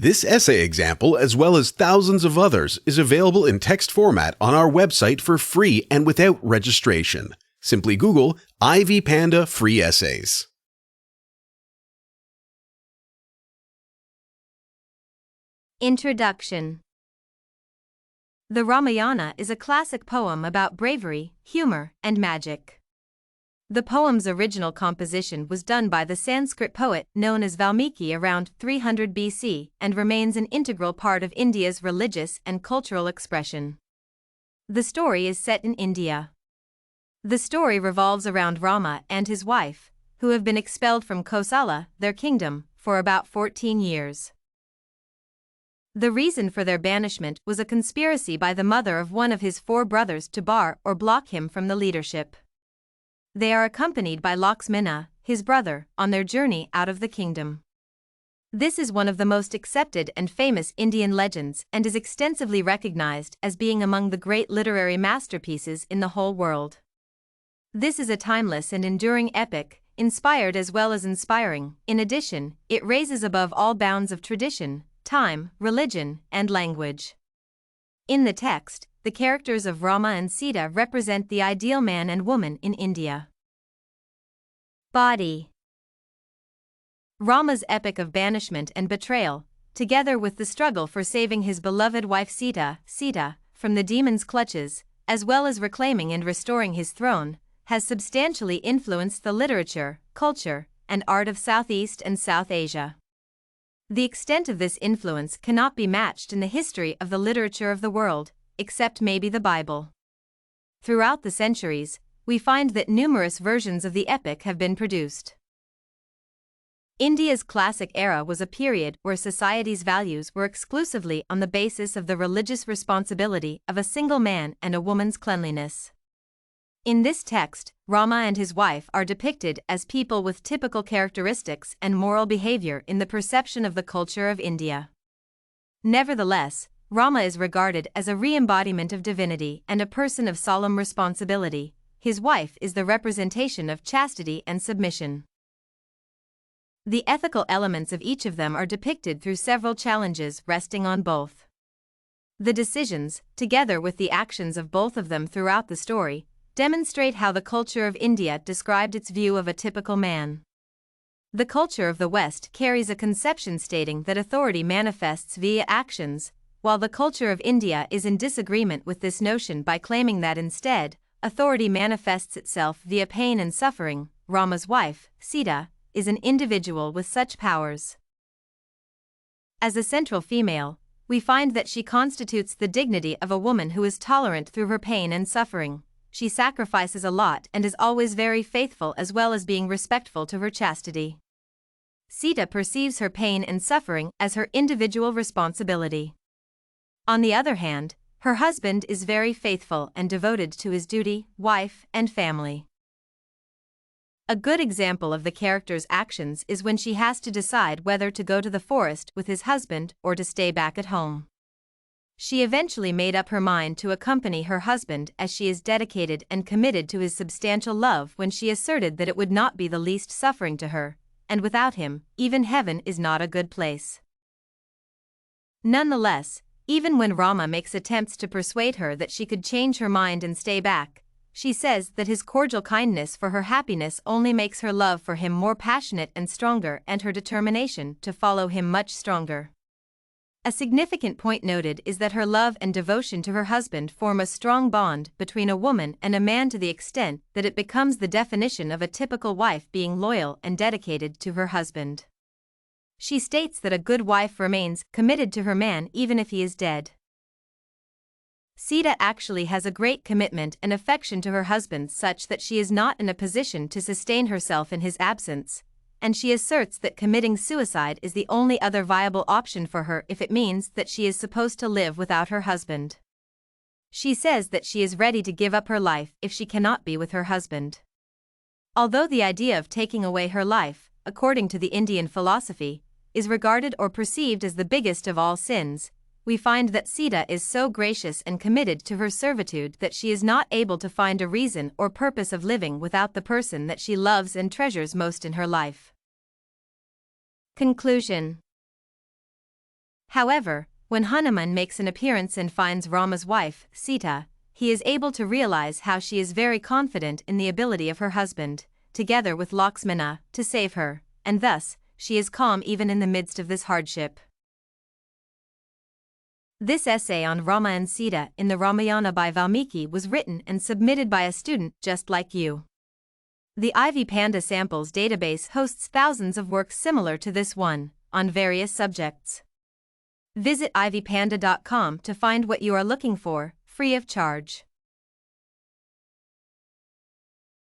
This essay example, as well as thousands of others, is available in text format on our website for free and without registration. Simply Google Ivy Panda Free Essays. Introduction. The Ramayana is a classic poem about bravery, humor, and magic. The poem's original composition was done by the Sanskrit poet known as Valmiki around 300 BC and remains an integral part of India's religious and cultural expression. The story is set in India. The story revolves around Rama and his wife, who have been expelled from Kosala, their kingdom, for about 14 years. The reason for their banishment was a conspiracy by the mother of one of his 4 brothers to bar or block him from the leadership. They are accompanied by Lakshmana, his brother, on their journey out of the kingdom. This is one of the most accepted and famous Indian legends and is extensively recognized as being among the great literary masterpieces in the whole world. This is a timeless and enduring epic, inspired as well as inspiring. In addition, it raises above all bounds of tradition, time, religion, and language. In the text, the characters of Rama and Sita represent the ideal man and woman in India. Body. Rama's epic of banishment and betrayal, together with the struggle for saving his beloved wife Sita, from the demon's clutches, as well as reclaiming and restoring his throne, has substantially influenced the literature, culture, and art of Southeast and South Asia. The extent of this influence cannot be matched in the history of the literature of the world, except maybe the Bible. Throughout the centuries, we find that numerous versions of the epic have been produced. India's classic era was a period where society's values were exclusively on the basis of the religious responsibility of a single man and a woman's cleanliness. In this text, Rama and his wife are depicted as people with typical characteristics and moral behavior in the perception of the culture of India. Nevertheless, Rama is regarded as a re-embodiment of divinity and a person of solemn responsibility. His wife is the representation of chastity and submission. The ethical elements of each of them are depicted through several challenges resting on both. The decisions, together with the actions of both of them throughout the story, demonstrate how the culture of India described its view of a typical man. The culture of the West carries a conception stating that authority manifests via actions, while the culture of India is in disagreement with this notion by claiming that instead, authority manifests itself via pain and suffering. Rama's wife, Sita, is an individual with such powers. As a central female, we find that she constitutes the dignity of a woman who is tolerant through her pain and suffering. She sacrifices a lot and is always very faithful as well as being respectful to her chastity. Sita perceives her pain and suffering as her individual responsibility. On the other hand, her husband is very faithful and devoted to his duty, wife, and family. A good example of the character's actions is when she has to decide whether to go to the forest with his husband or to stay back at home. She eventually made up her mind to accompany her husband as she is dedicated and committed to his substantial love when she asserted that it would not be the least suffering to her, and without him, even heaven is not a good place. Nonetheless, even when Rama makes attempts to persuade her that she could change her mind and stay back, she says that his cordial kindness for her happiness only makes her love for him more passionate and stronger and her determination to follow him much stronger. A significant point noted is that her love and devotion to her husband form a strong bond between a woman and a man to the extent that it becomes the definition of a typical wife being loyal and dedicated to her husband. She states that a good wife remains committed to her man even if he is dead. Sita actually has a great commitment and affection to her husband such that she is not in a position to sustain herself in his absence, and she asserts that committing suicide is the only other viable option for her if it means that she is supposed to live without her husband. She says that she is ready to give up her life if she cannot be with her husband. Although the idea of taking away her life, according to the Indian philosophy, is regarded or perceived as the biggest of all sins, we find that Sita is so gracious and committed to her servitude that she is not able to find a reason or purpose of living without the person that she loves and treasures most in her life. Conclusion. However, when Hanuman makes an appearance and finds Rama's wife, Sita, he is able to realize how she is very confident in the ability of her husband, together with Lakshmana, to save her, and thus, she is calm even in the midst of this hardship. This essay on Rama and Sita in the Ramayana by Valmiki was written and submitted by a student just like you. The Ivy Panda Samples database hosts thousands of works similar to this one, on various subjects. Visit ivypanda.com to find what you are looking for, free of charge.